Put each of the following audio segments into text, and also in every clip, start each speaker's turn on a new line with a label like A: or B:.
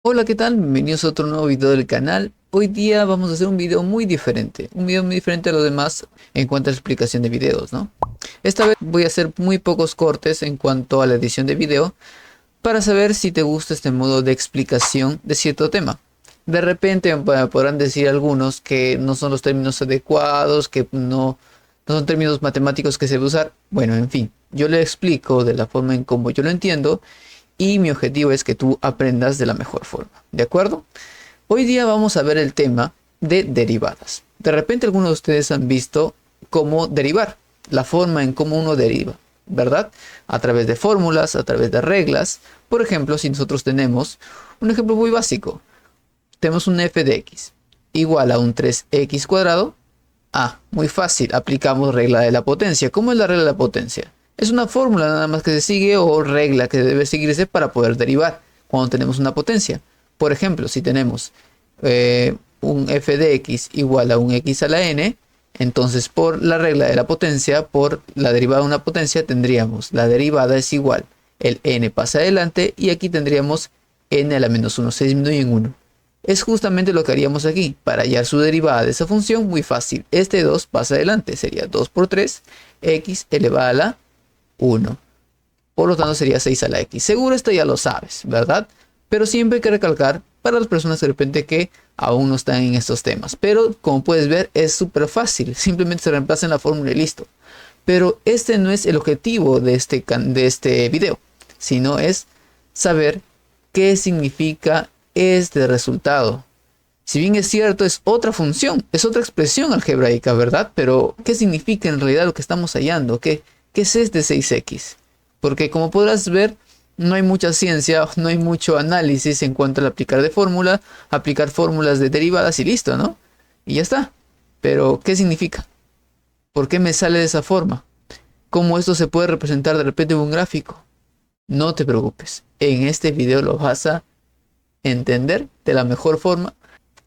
A: Hola, ¿qué tal? Bienvenidos a otro nuevo video del canal. Hoy día vamos a hacer un video muy diferente. Un video muy diferente a los demás en cuanto a la explicación de videos, ¿no? Esta vez voy a hacer muy pocos cortes en cuanto a la edición de video para saber si te gusta este modo de explicación de cierto tema. De repente podrán decir algunos que no son los términos adecuados, que no son términos matemáticos que se debe usar. Bueno, en fin, yo le explico de la forma en como yo lo entiendo y mi objetivo es que tú aprendas de la mejor forma, ¿de acuerdo? Hoy día vamos a ver el tema de derivadas. De repente algunos de ustedes han visto cómo derivar, la forma en cómo uno deriva, ¿verdad? A través de fórmulas, a través de reglas. Por ejemplo, si nosotros tenemos un ejemplo muy básico, tenemos un f de x igual a un 3x cuadrado. Muy fácil, aplicamos regla de la potencia. ¿Cómo es la regla de la potencia? Es una fórmula nada más que se sigue o regla que debe seguirse para poder derivar cuando tenemos una potencia. Por ejemplo, si tenemos un f de x igual a un x a la n, entonces por la regla de la potencia, por la derivada de una potencia, tendríamos la derivada es igual, el n pasa adelante y aquí tendríamos n a la menos 1, se disminuye en 1. Es justamente lo que haríamos aquí. Para hallar su derivada de esa función, muy fácil. Este 2 pasa adelante, sería 2 por 3, x elevada a la 1. Por lo tanto sería 6 a la x. Seguro esto ya lo sabes, ¿verdad? Pero siempre hay que recalcar para las personas de repente que aún no están en estos temas. Pero como puedes ver es súper fácil. Simplemente se reemplaza en la fórmula y listo. Pero este no es el objetivo de este video. Sino es saber qué significa este resultado. Si bien es cierto, es otra función, es otra expresión algebraica, ¿verdad? Pero, ¿qué significa en realidad lo que estamos hallando? ¿Qué es este 6x? Porque como podrás ver, no hay mucha ciencia, no hay mucho análisis en cuanto al aplicar de fórmula, aplicar fórmulas de derivadas y listo, ¿no? Y ya está. Pero, ¿qué significa? ¿Por qué me sale de esa forma? ¿Cómo esto se puede representar de repente en un gráfico? No te preocupes, en este video lo vas a entender de la mejor forma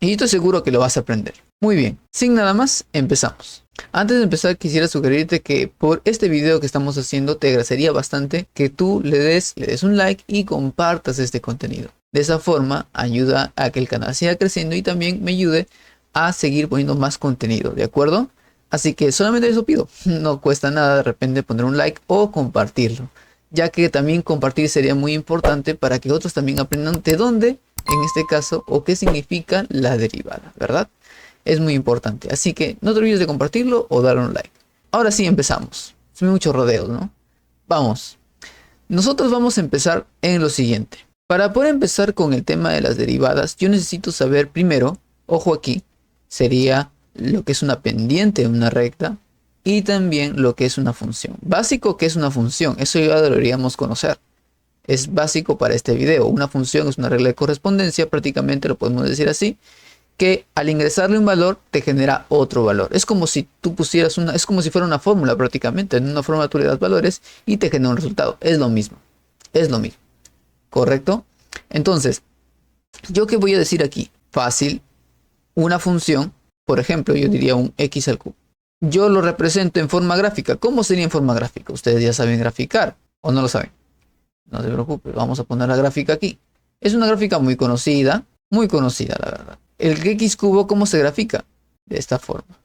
A: y estoy seguro que lo vas a aprender. Muy bien, sin nada más, empezamos. Antes de empezar quisiera sugerirte que por este video que estamos haciendo te agradecería bastante que tú le des un like y compartas este contenido. De esa forma ayuda a que el canal siga creciendo y también me ayude a seguir poniendo más contenido, ¿de acuerdo? Así que solamente eso pido, no cuesta nada de repente poner un like o compartirlo, ya que también compartir sería muy importante para que otros también aprendan de dónde, en este caso, o qué significa la derivada, ¿verdad? Es muy importante, así que no te olvides de compartirlo o darle un like. Ahora sí empezamos, son muchos rodeos, ¿no? Vamos, nosotros vamos a empezar en lo siguiente. Para poder empezar con el tema de las derivadas, yo necesito saber primero, ojo aquí, sería lo que es una pendiente de una recta, y también lo que es una función. Básico que es una función, eso ya deberíamos conocer. Es básico para este video. Una función es una regla de correspondencia, prácticamente lo podemos decir así, que al ingresarle un valor te genera otro valor. Es como si tú pusieras es como si fuera una fórmula prácticamente. En una fórmula tú le das valores y te genera un resultado. Es lo mismo. Es lo mismo. ¿Correcto? Entonces, ¿yo qué voy a decir aquí? Fácil. Una función, por ejemplo, yo diría un x al cubo. Yo lo represento en forma gráfica. ¿Cómo sería en forma gráfica? Ustedes ya saben graficar o no lo saben. No se preocupe, vamos a poner la gráfica aquí. Es una gráfica muy conocida la verdad. El x cubo, ¿cómo se grafica? De esta forma.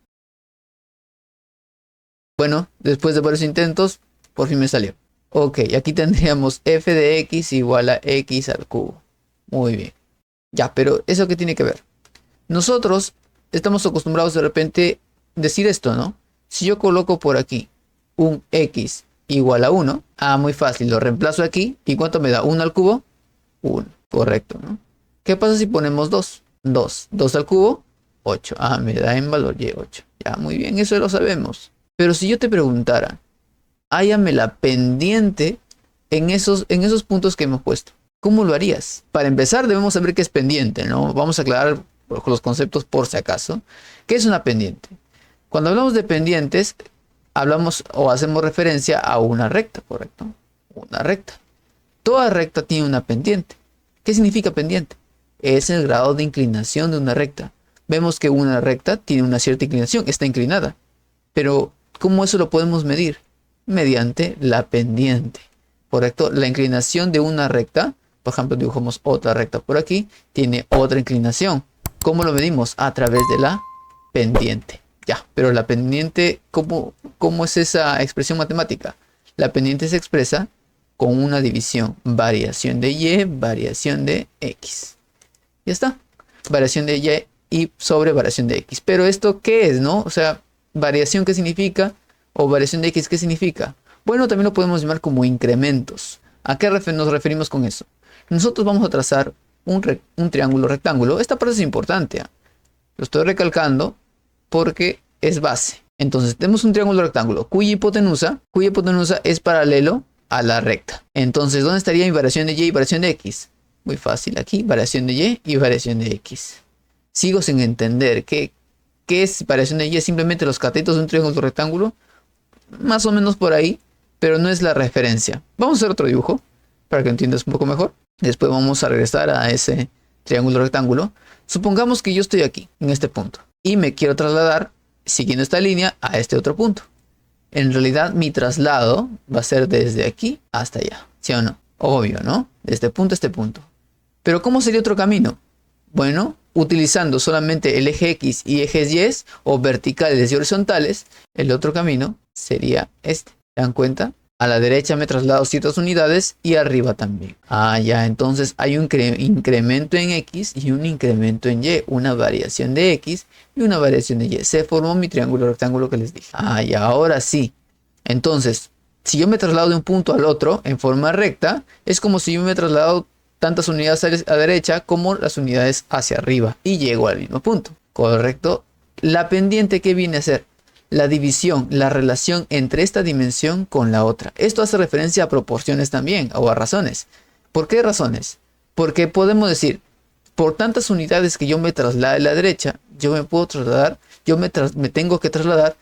A: Bueno, después de varios intentos, por fin me salió. Ok, aquí tendríamos f de x igual a x al cubo. Muy bien. Ya, pero ¿eso qué tiene que ver? Nosotros estamos acostumbrados de repente decir esto, ¿no? Si yo coloco por aquí un x igual a 1, muy fácil, lo reemplazo aquí. ¿Y cuánto me da? 1 al cubo, 1, correcto, ¿no? ¿Qué pasa si ponemos 2? 2 al cubo, 8. Me da en valor y 8. Ya, muy bien, eso lo sabemos. Pero si yo te preguntara, hállame la pendiente en esos puntos que hemos puesto, ¿cómo lo harías? Para empezar debemos saber qué es pendiente, ¿no? Vamos a aclarar los conceptos por si acaso. ¿Qué es una pendiente? Cuando hablamos de pendientes, hablamos o hacemos referencia a una recta, ¿correcto? Una recta. Toda recta tiene una pendiente. ¿Qué significa pendiente? Es el grado de inclinación de una recta. Vemos que una recta tiene una cierta inclinación, está inclinada. Pero, ¿cómo eso lo podemos medir? Mediante la pendiente, ¿correcto? La inclinación de una recta por ejemplo, dibujamos otra recta por aquí, tiene otra inclinación. ¿Cómo lo medimos? A través de la pendiente. Ya, pero la pendiente, ¿cómo es esa expresión matemática? La pendiente se expresa con una división, variación de y, variación de x. Ya está, variación de y sobre variación de x. Pero esto, ¿qué es, no? O sea, variación, ¿qué significa? O variación de x, ¿qué significa? Bueno, también lo podemos llamar como incrementos. ¿A qué nos referimos con eso? Nosotros vamos a trazar un triángulo rectángulo. Esta parte es importante, ¿eh? Lo estoy recalcando porque es base. Entonces tenemos un triángulo rectángulo cuya hipotenusa es paralelo a la recta. Entonces, ¿dónde estaría mi variación de y variación de x? Muy fácil, aquí variación de y variación de x. Sigo sin entender qué es variación de y. ¿Es simplemente los catetos de un triángulo rectángulo? Más o menos por ahí, pero no es la referencia. Vamos a hacer otro dibujo para que entiendas un poco mejor. Después vamos a regresar a ese triángulo rectángulo. Supongamos que yo estoy aquí, en este punto, y me quiero trasladar, siguiendo esta línea, a este otro punto. En realidad, mi traslado va a ser desde aquí hasta allá, ¿sí o no? Obvio, ¿no? De este punto a este punto. Pero ¿cómo sería otro camino? Bueno, utilizando solamente el eje X y ejes Y, o verticales y horizontales, el otro camino sería este. ¿Se dan cuenta? A la derecha me traslado ciertas unidades y arriba también. Ah, ya, entonces hay un incremento en X y un incremento en Y. Una variación de X y una variación de Y. Se formó mi triángulo rectángulo que les dije. Ah, ya, ahora sí. Entonces, si yo me traslado de un punto al otro en forma recta, es como si yo me he trasladado tantas unidades a derecha como las unidades hacia arriba. Y llego al mismo punto. ¿Correcto? La pendiente, ¿qué viene a ser? La división, la relación entre esta dimensión con la otra. Esto hace referencia a proporciones también, o a razones. ¿Por qué razones? Porque podemos decir, por tantas unidades que yo me traslade a la derecha, yo me puedo trasladar, me tengo que trasladar,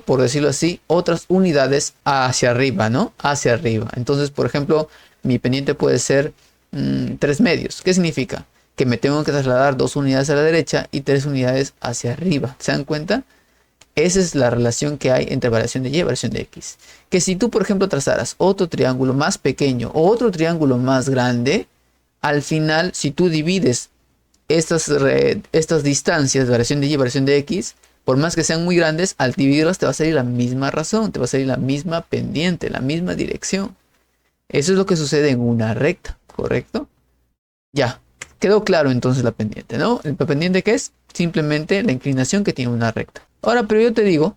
A: por decirlo así, otras unidades hacia arriba, ¿no? Hacia arriba. Entonces, por ejemplo, mi pendiente puede ser 3 medios. ¿Qué significa? Que me tengo que trasladar 2 unidades a la derecha y 3 unidades hacia arriba. ¿Se dan cuenta? Esa es la relación que hay entre variación de y y variación de x. Que si tú, por ejemplo, trazaras otro triángulo más pequeño o otro triángulo más grande, al final, si tú divides estas distancias, variación de y y variación de x, por más que sean muy grandes, al dividirlas te va a salir la misma razón, te va a salir la misma pendiente, la misma dirección. Eso es lo que sucede en una recta, ¿correcto? Ya, quedó claro entonces la pendiente, ¿no? ¿La pendiente qué es? Simplemente la inclinación que tiene una recta. Ahora, pero yo te digo,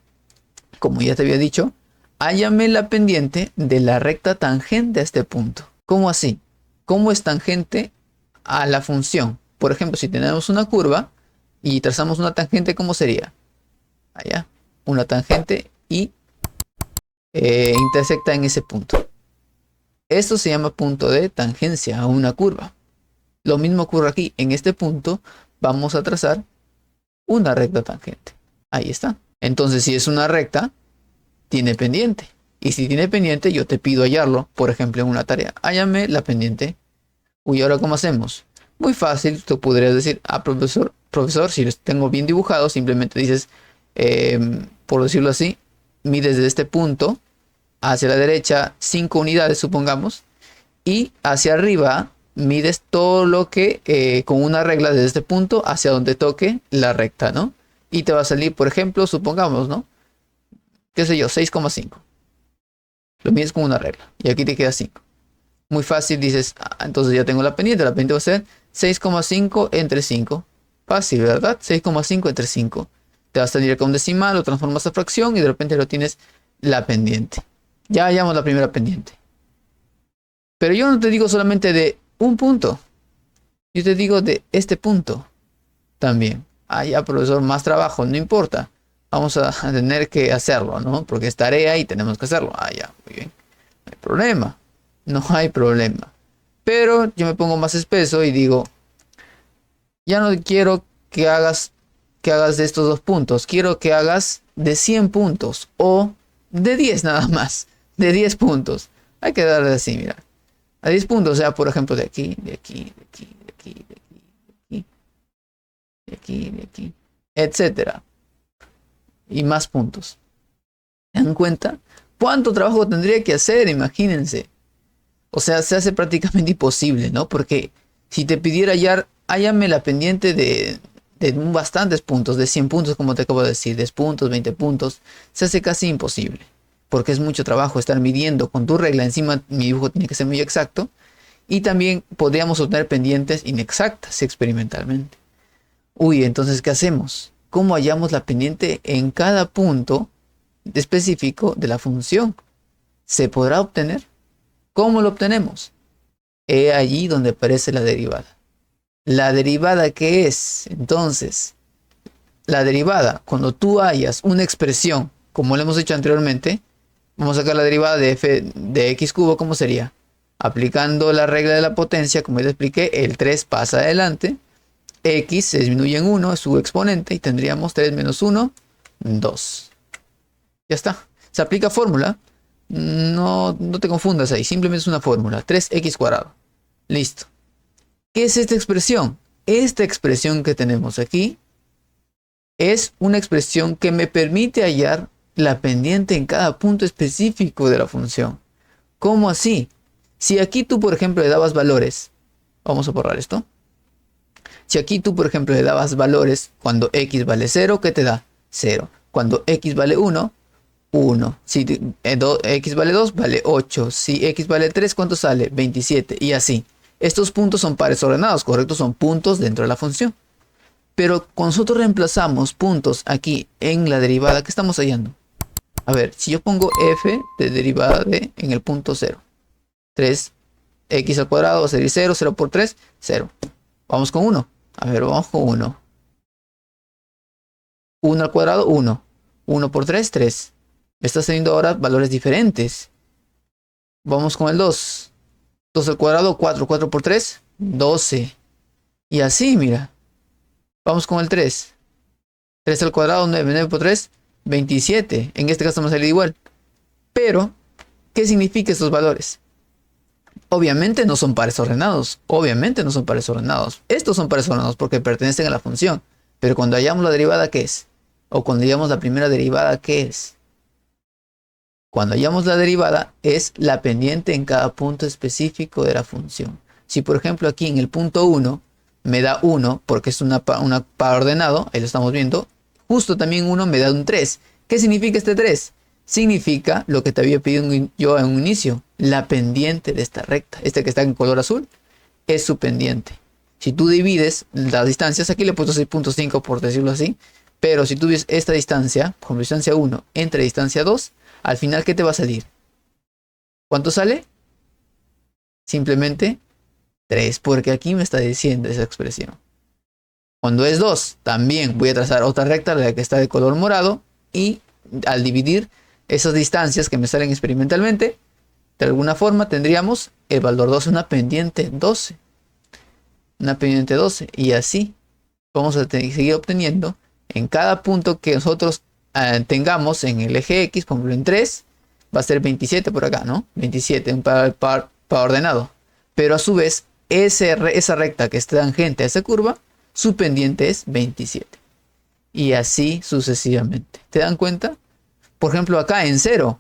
A: como ya te había dicho, hállame la pendiente de la recta tangente a este punto. ¿Cómo así? ¿Cómo es tangente a la función? Por ejemplo, si tenemos una curva y trazamos una tangente, ¿cómo sería? Allá, una tangente y intersecta en ese punto. Esto se llama punto de tangencia a una curva. Lo mismo ocurre aquí. En este punto vamos a trazar una recta tangente. Ahí está. Entonces, si es una recta, tiene pendiente. Y si tiene pendiente, yo te pido hallarlo. Por ejemplo, en una tarea. Hállame la pendiente. Uy, ¿ahora cómo hacemos? Muy fácil. Tú podrías decir, profesor, si los tengo bien dibujados, simplemente dices, por decirlo así, mides desde este punto hacia la derecha 5 unidades, supongamos. Y hacia arriba mides todo lo que con una regla desde este punto hacia donde toque la recta, ¿no? Y te va a salir, por ejemplo, supongamos, ¿no? ¿Qué sé yo? 6,5. Lo mides con una regla. Y aquí te queda 5. Muy fácil, dices, entonces ya tengo la pendiente. La pendiente va a ser 6,5 entre 5. Fácil, ¿verdad? 6,5 entre 5. Te va a salir acá un decimal, lo transformas a fracción y de repente lo tienes la pendiente. Ya hallamos la primera pendiente. Pero yo no te digo solamente de un punto. Yo te digo de este punto también. Ah, ya, profesor, más trabajo, no importa. Vamos a tener que hacerlo, ¿no? Porque es tarea y tenemos que hacerlo. Ah, ya, muy bien. No hay problema. No hay problema. Pero yo me pongo más espeso y digo, ya no quiero que hagas de estos 2 puntos. Quiero que hagas de 100 puntos o de 10 nada más. De 10 puntos. Hay que darle así, mira. A 10 puntos, o sea, por ejemplo, de aquí, de aquí, de aquí, de aquí, de aquí, de aquí, de aquí, etcétera. Y más puntos. ¿Se dan cuenta? ¿Cuánto trabajo tendría que hacer? Imagínense. O sea, se hace prácticamente imposible, ¿no? Porque si te pidiera hallar, hállame la pendiente de bastantes puntos, de 100 puntos, como te acabo de decir, 10 puntos, 20 puntos, se hace casi imposible. Porque es mucho trabajo estar midiendo con tu regla. Encima, mi dibujo tiene que ser muy exacto. Y también podríamos obtener pendientes inexactas experimentalmente. Uy, entonces, ¿qué hacemos? ¿Cómo hallamos la pendiente en cada punto específico de la función? ¿Se podrá obtener? ¿Cómo lo obtenemos? He allí donde aparece la derivada. ¿La derivada qué es? Entonces, la derivada, cuando tú hallas una expresión, como lo hemos hecho anteriormente, vamos a sacar la derivada de f de x cubo, ¿cómo sería? Aplicando la regla de la potencia, como ya te expliqué, el 3 pasa adelante, x se disminuye en 1, es su exponente, y tendríamos 3 menos 1, 2. Ya está. Se aplica fórmula. No te confundas ahí, simplemente es una fórmula. 3x cuadrado. Listo. ¿Qué es esta expresión? Esta expresión que tenemos aquí es una expresión que me permite hallar la pendiente en cada punto específico de la función. ¿Cómo así? Si aquí tú, por ejemplo, le dabas valores, vamos a borrar esto. Si aquí tú, por ejemplo, le dabas valores cuando x vale 0, ¿qué te da? 0. Cuando x vale 1, 1. Si x vale 2, vale 8. Si x vale 3, ¿cuánto sale? 27. Y así. Estos puntos son pares ordenados, ¿correcto? Son puntos dentro de la función. Pero cuando nosotros reemplazamos puntos aquí en la derivada, ¿qué estamos hallando? A ver, si yo pongo f de derivada de en el punto 0. 3x al cuadrado va a ser 0, 0 por 3, 0. Vamos con 1. A ver, vamos con 1. 1 al cuadrado, 1. 1 por 3, 3. Me está teniendo ahora valores diferentes. Vamos con el 2. 2 al cuadrado, 4. 4 por 3, 12. Y así, mira. Vamos con el 3. 3 al cuadrado, 9. 9 por 3, 27. En este caso me sale igual. Pero, ¿qué significan estos valores? Obviamente no son pares ordenados. Obviamente no son pares ordenados. Estos son pares ordenados porque pertenecen a la función. Pero cuando hallamos la derivada, ¿qué es? O cuando hallamos la primera derivada, ¿qué es? Cuando hallamos la derivada es la pendiente en cada punto específico de la función. Si por ejemplo aquí en el punto 1 me da 1 porque es una par ordenado, ahí lo estamos viendo, justo también 1 me da un 3. ¿Qué significa este 3? Significa lo que te había pedido yo en un inicio, la pendiente de esta recta. Este que está en color azul es su pendiente. Si tú divides las distancias, aquí le he puesto 6.5 por decirlo así, pero si tú ves esta distancia, por ejemplo distancia 1 entre distancia 2, al final, ¿qué te va a salir? ¿Cuánto sale? Simplemente 3, porque aquí me está diciendo esa expresión. Cuando es 2, también voy a trazar otra recta, la que está de color morado, y al dividir esas distancias que me salen experimentalmente, de alguna forma tendríamos el valor 12, una pendiente 12. Una pendiente 12, y así vamos a seguir obteniendo en cada punto que nosotros tengamos en el eje X, por ejemplo en 3, va a ser 27 por acá, ¿no? 27, un par ordenado. Pero a su vez, esa recta que está tangente a esa curva, su pendiente es 27. Y así sucesivamente. ¿Te dan cuenta? Por ejemplo acá en 0.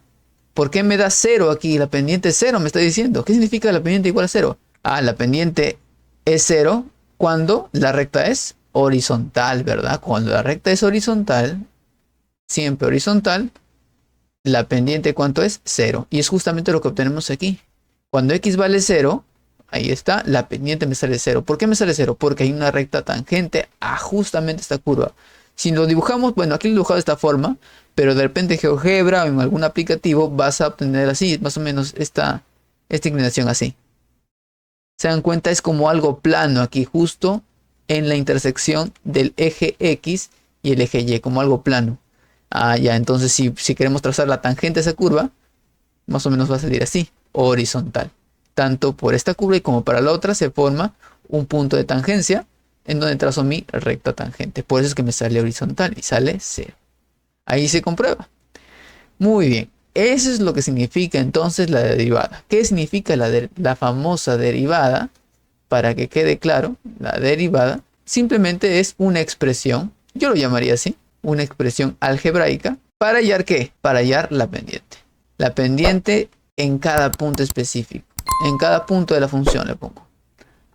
A: ¿Por qué me da 0 aquí? La pendiente es 0, me está diciendo. ¿Qué significa la pendiente igual a 0? Ah, la pendiente es 0 cuando la recta es horizontal, ¿verdad? Cuando la recta es horizontal, siempre horizontal, la pendiente ¿cuánto es? 0. Y es justamente lo que obtenemos aquí. Cuando x vale 0, ahí está, la pendiente me sale 0. ¿Por qué me sale 0? Porque hay una recta tangente a justamente esta curva. Si lo dibujamos, bueno, aquí lo he dibujado de esta forma, pero de repente en GeoGebra o en algún aplicativo vas a obtener así, más o menos esta inclinación así. ¿Se dan cuenta? Es como algo plano aquí, justo en la intersección del eje X y el eje Y, como algo plano. Ah, ya, entonces si queremos trazar la tangente a esa curva, más o menos va a salir así, horizontal. Tanto por esta curva y como para la otra se forma un punto de tangencia en donde trazo mi recta tangente. Por eso es que me sale horizontal y sale 0. Ahí se comprueba. Muy bien. Eso es lo que significa entonces la derivada. ¿Qué significa la famosa derivada? Para que quede claro, la derivada simplemente es una expresión, yo lo llamaría así, una expresión algebraica. ¿Para hallar qué? Para hallar la pendiente. La pendiente en cada punto específico. en cada punto de la función le pongo.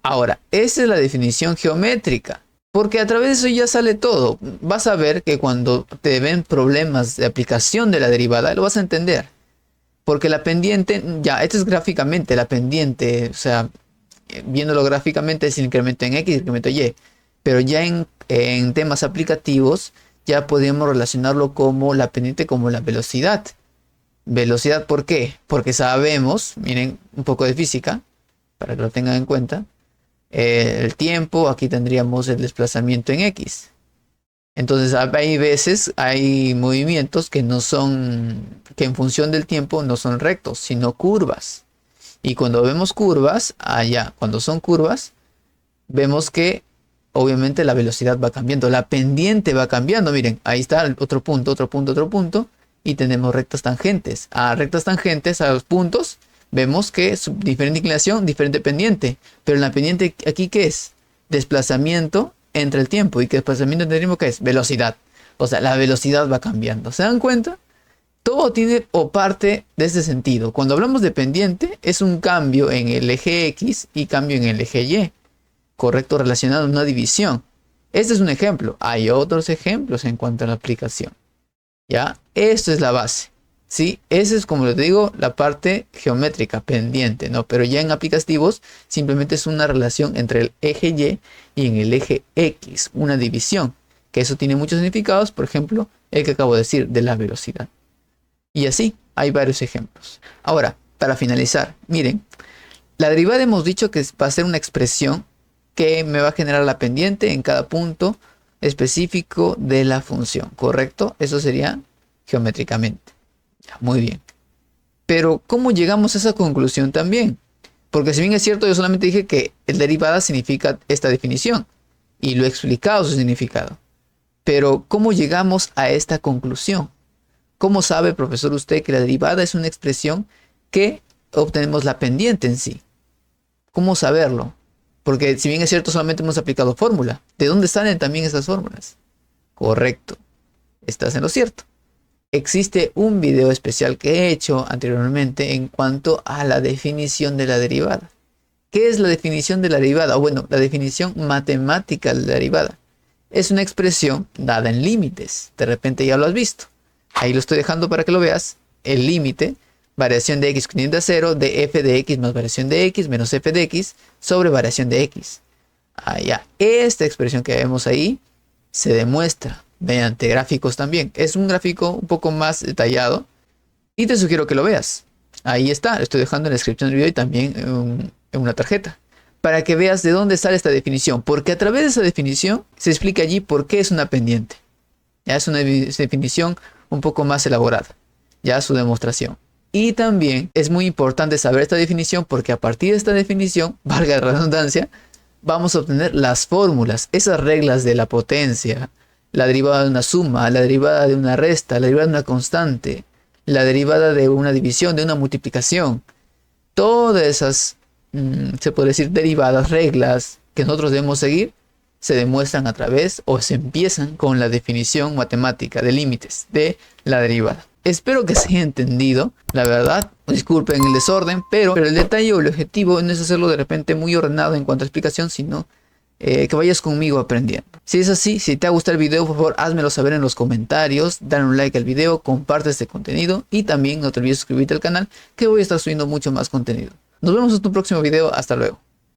A: Ahora, esa es la definición geométrica. Porque a través de eso ya sale todo. Vas a ver que cuando te ven problemas de aplicación de la derivada, lo vas a entender. Porque la pendiente, ya, esto es gráficamente la pendiente. O sea, viéndolo gráficamente es el incremento en X, el incremento en Y. Pero ya en temas aplicativos, ya podemos relacionarlo como la pendiente como la velocidad. Velocidad, ¿por qué? Porque sabemos, miren, un poco de física, para que lo tengan en cuenta. El tiempo, aquí tendríamos el desplazamiento en X. Entonces hay veces, hay movimientos que no son, que en función del tiempo no son rectos, sino curvas. Y cuando vemos curvas, cuando son curvas, vemos que obviamente la velocidad va cambiando, la pendiente va cambiando. Miren, ahí está el otro punto, otro punto, otro punto. Y tenemos rectas tangentes. A rectas tangentes, a los puntos, vemos que es diferente inclinación, diferente pendiente. Pero en la pendiente aquí, ¿qué es? Desplazamiento entre el tiempo. ¿Y qué desplazamiento entre el tiempo qué es? Velocidad. O sea, la velocidad va cambiando. ¿Se dan cuenta? Todo tiene o parte de este sentido. Cuando hablamos de pendiente, es un cambio en el eje X y cambio en el eje Y. Correcto, relacionado a una división. Este es un ejemplo. Hay otros ejemplos en cuanto a la aplicación. ¿Ya? Esto es la base. ¿Sí? Esa es, como les digo, la parte geométrica pendiente, ¿no? Pero ya en aplicativos simplemente es una relación entre el eje Y en el eje X, una división, que eso tiene muchos significados, por ejemplo, el que acabo de decir, de la velocidad. Y así, hay varios ejemplos. Ahora, para finalizar, miren, la derivada hemos dicho que va a ser una expresión que me va a generar la pendiente en cada punto específico de la función, ¿correcto? Eso sería geométricamente. Muy bien. Pero ¿cómo llegamos a esa conclusión también? Porque si bien es cierto, yo solamente dije que el derivada significa esta definición y lo he explicado su significado. Pero ¿cómo llegamos a esta conclusión? ¿Cómo sabe, profesor, usted que la derivada es una expresión que obtenemos la pendiente en sí? ¿Cómo saberlo? Porque si bien es cierto, solamente hemos aplicado fórmula. ¿De dónde salen también esas fórmulas? Correcto. Estás en lo cierto. Existe un video especial que he hecho anteriormente en cuanto a la definición de la derivada. ¿Qué es la definición de la derivada? O bueno, la definición matemática de la derivada. Es una expresión dada en límites. De repente ya lo has visto. Ahí lo estoy dejando para que lo veas. El límite, variación de x tiende a 0, de f de x más variación de x menos f de x sobre variación de x. Allá. Esta expresión que vemos ahí se demuestra mediante gráficos también. Es un gráfico un poco más detallado y te sugiero que lo veas. Ahí está, lo estoy dejando en la descripción del video y también en una tarjeta para que veas de dónde sale esta definición, porque a través de esa definición se explica allí por qué es una pendiente. Ya es una definición un poco más elaborada, ya su demostración. Y también es muy importante saber esta definición porque a partir de esta definición, valga la redundancia, vamos a obtener las fórmulas, esas reglas de la potencia, la derivada de una suma, la derivada de una resta, la derivada de una constante, la derivada de una división, de una multiplicación. Todas esas, se puede decir, derivadas, reglas que nosotros debemos seguir, se demuestran a través o se empiezan con la definición matemática de límites de la derivada. Espero que se haya entendido, la verdad, disculpen el desorden, pero el detalle o el objetivo no es hacerlo de repente muy ordenado en cuanto a explicación, sino que vayas conmigo aprendiendo. Si es así, si te ha gustado el video, por favor, házmelo saber en los comentarios, dale un like al video, comparte este contenido y también no te olvides suscribirte al canal, que voy a estar subiendo mucho más contenido. Nos vemos en un próximo video, hasta luego.